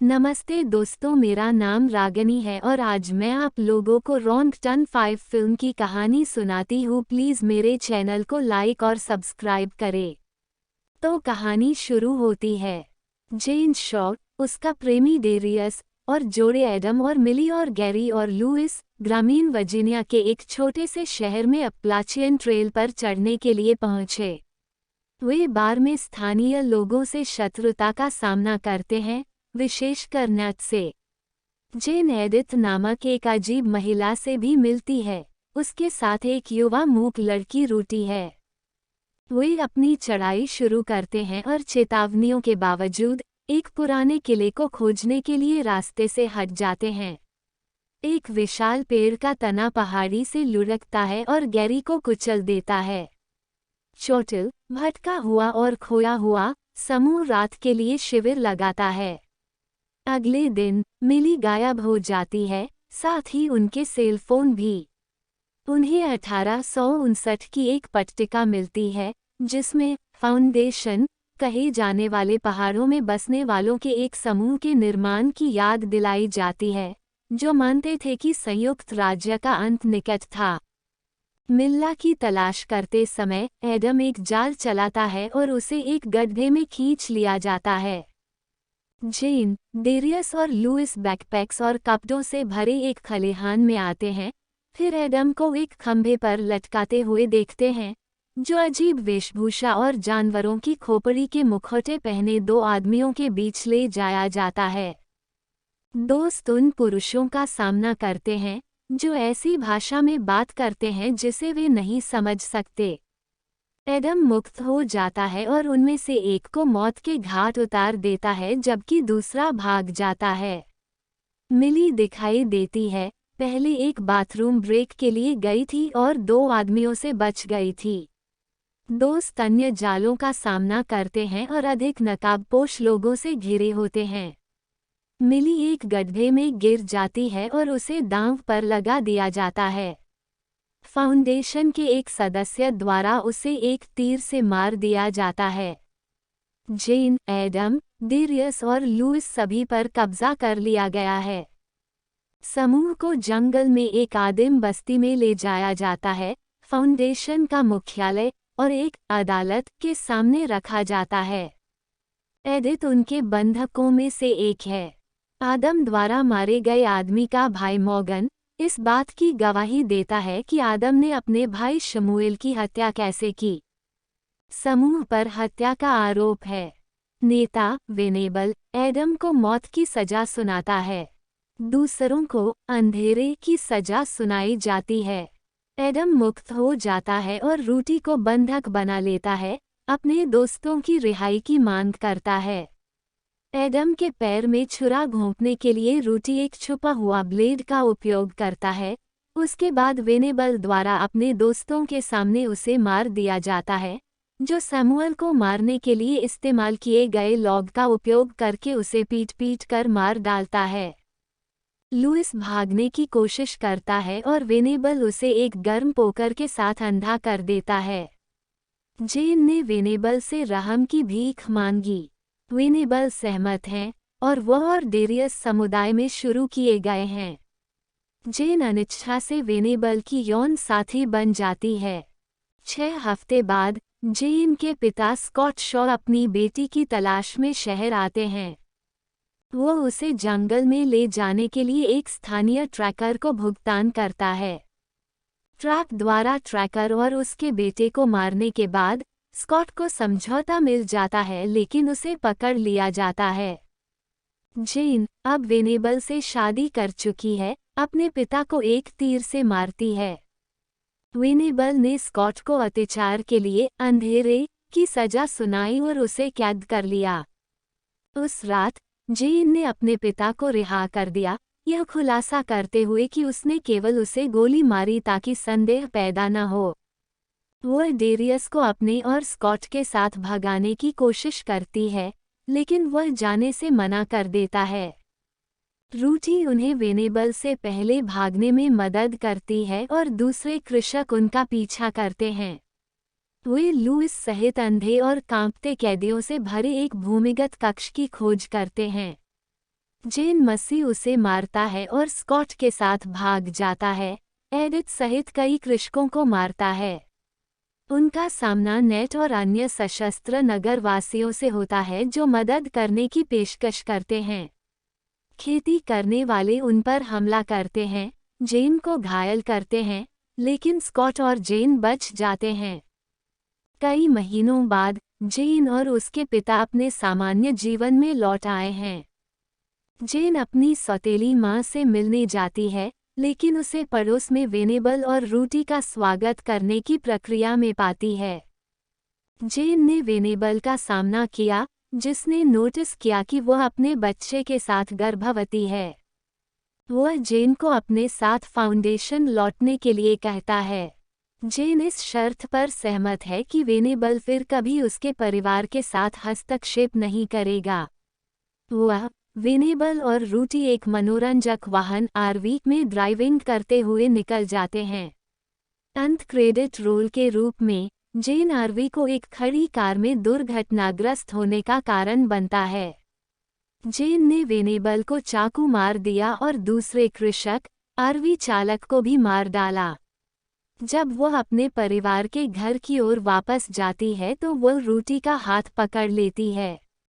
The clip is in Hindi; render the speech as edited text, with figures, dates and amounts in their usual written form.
नमस्ते दोस्तों, मेरा नाम रागनी है और आज मैं आप लोगों को रॉन्ग टर्न 5 फिल्म की कहानी सुनाती हूँ। प्लीज़ मेरे चैनल को लाइक और सब्सक्राइब करें। तो कहानी शुरू होती है। जेन शॉ, उसका प्रेमी डेरियस और जोड़े एडम और मिली और गैरी और लुइस ग्रामीण वर्जीनिया के एक छोटे से शहर में अपलाचियन ट्रेल पर चढ़ने के लिए पहुंचे। वे बार में स्थानीय लोगों से शत्रुता का सामना करते हैं, विशेषकर नट से। जेन एडिथ नामक एक अजीब महिला से भी मिलती है। उसके साथ एक युवा मूक लड़की रूटी है। वे अपनी चढ़ाई शुरू करते हैं और चेतावनियों के बावजूद एक पुराने किले को खोजने के लिए रास्ते से हट जाते हैं। एक विशाल पेड़ का तना पहाड़ी से लुढ़कता है और गैरी को कुचल देता है। चोटिल, भटका हुआ और खोया हुआ समूह रात के लिए शिविर लगाता है। अगले दिन मिली गायब हो जाती है, साथ ही उनके सेल फोन भी। उन्हें 1859 की एक पट्टिका मिलती है जिसमें फाउंडेशन कहे जाने वाले पहाड़ों में बसने वालों के एक समूह के निर्माण की याद दिलाई जाती है, जो मानते थे कि संयुक्त राज्य का अंत निकट था। मिल्ला की तलाश करते समय एडम एक जाल चलाता है और उसे एक गड्ढे में खींच लिया जाता है। जेन, डेरियस और लुइस बैकपैक्स और कपड़ों से भरे एक खलिहान में आते हैं, फिर एडम को एक खंभे पर लटकाते हुए देखते हैं, जो अजीब वेशभूषा और जानवरों की खोपड़ी के मुखौटे पहने दो आदमियों के बीच ले जाया जाता है। दोस्त उन पुरुषों का सामना करते हैं जो ऐसी भाषा में बात करते हैं जिसे वे नहीं समझ सकते। एडम मुक्त हो जाता है और उनमें से एक को मौत के घाट उतार देता है जबकि दूसरा भाग जाता है। मिली दिखाई देती है, पहले एक बाथरूम ब्रेक के लिए गई थी और दो आदमियों से बच गई थी। दोस्त अन्य जालों का सामना करते हैं और अधिक नकाबपोश लोगों से घिरे होते हैं। मिली एक गड्ढे में गिर जाती है और उसे दांव पर लगा दिया जाता है। फाउंडेशन के एक सदस्य द्वारा उसे एक तीर से मार दिया जाता है। जेन, एडम, डेरियस और लुइस सभी पर कब्जा कर लिया गया है। समूह को जंगल में एक आदिम बस्ती में ले जाया जाता है, फाउंडेशन का मुख्यालय और एक अदालत के सामने रखा जाता है। एडिथ उनके बंधकों में से एक है। आदम द्वारा मारे गए आदमी का भाई मॉर्गन इस बात की गवाही देता है कि आदम ने अपने भाई शमूएल की हत्या कैसे की। समूह पर हत्या का आरोप है। नेता वेनेबल एडम को मौत की सजा सुनाता है। दूसरों को अंधेरे की सजा सुनाई जाती है। एडम मुक्त हो जाता है और रूटी को बंधक बना लेता है, अपने दोस्तों की रिहाई की मांग करता है। एडम के पैर में छुरा घोंपने के लिए रूटी एक छुपा हुआ ब्लेड का उपयोग करता है। उसके बाद वेनेबल द्वारा अपने दोस्तों के सामने उसे मार दिया जाता है, जो सैमुअल को मारने के लिए इस्तेमाल किए गए लॉग का उपयोग करके उसे पीट कर मार डालता है। लुइस भागने की कोशिश करता है और वेनेबल उसे एक गर्म पोकर के साथ अंधा कर देता है। जेन ने वेनेबल से रहम की भीख मांगी। वेनेबल सहमत हैं और वह और डेरियस समुदाय में शुरू किए गए हैं। जेन अनिच्छा से वेनेबल की यौन साथी बन जाती है। 6 हफ्ते बाद जेन के पिता स्कॉट शॉ अपनी बेटी की तलाश में शहर आते हैं। वो उसे जंगल में ले जाने के लिए एक स्थानीय ट्रैकर को भुगतान करता है। ट्रक द्वारा ट्रैकर और उसके बेटे को मारने के बाद स्कॉट को समझौता मिल जाता है, लेकिन उसे पकड़ लिया जाता है। जेन अब वेनेबल से शादी कर चुकी है, अपने पिता को एक तीर से मारती है। वेनेबल ने स्कॉट को अत्याचार के लिए अंधेरे की सजा सुनाई और उसे कैद कर लिया। उस रात जेन ने अपने पिता को रिहा कर दिया, यह खुलासा करते हुए कि उसने केवल उसे गोली मारी ताकि संदेह पैदा न हो। वह डेरियस को अपने और स्कॉट के साथ भगाने की कोशिश करती है, लेकिन वह जाने से मना कर देता है। रूटी उन्हें वेनेबल से पहले भागने में मदद करती है और दूसरे कृषक उनका पीछा करते हैं। वे लुइस सहित अंधे और कांपते कैदियों से भरे एक भूमिगत कक्ष की खोज करते हैं। जेन मसी उसे मारता है और स्कॉट के साथ भाग जाता है। एडिथ सहित कई कृषकों को मारता है। उनका सामना नेट और अन्य सशस्त्र नगरवासियों से होता है जो मदद करने की पेशकश करते हैं। खेती करने वाले उन पर हमला करते हैं, जेन को घायल करते हैं, लेकिन स्कॉट और जेन बच जाते हैं। कई महीनों बाद जेन और उसके पिता अपने सामान्य जीवन में लौट आए हैं। जेन अपनी सौतेली माँ से मिलने जाती है, लेकिन उसे पड़ोस में वेनेबल और रूटी का स्वागत करने की प्रक्रिया में पाती है। जेन ने वेनेबल का सामना किया, जिसने नोटिस किया कि वह अपने बच्चे के साथ गर्भवती है। वह जेन को अपने साथ फाउंडेशन लौटने के लिए कहता है। जेन इस शर्त पर सहमत है कि वेनेबल फिर कभी उसके परिवार के साथ हस्तक्षेप नहीं करेगा। वह, वेनेबल और रूटी एक मनोरंजक वाहन आरवी में ड्राइविंग करते हुए निकल जाते हैं। अंत क्रेडिट रोल के रूप में जेन आरवी को एक खड़ी कार में दुर्घटनाग्रस्त होने का कारण बनता है। जेन ने वेनेबल को चाकू मार दिया और दूसरे कृषक, आरवी चालक को भी मार डाला। जब वह अपने परिवार के घर की ओर वापस जाती है तो वह रूटी का हाथ पकड़ लेती है।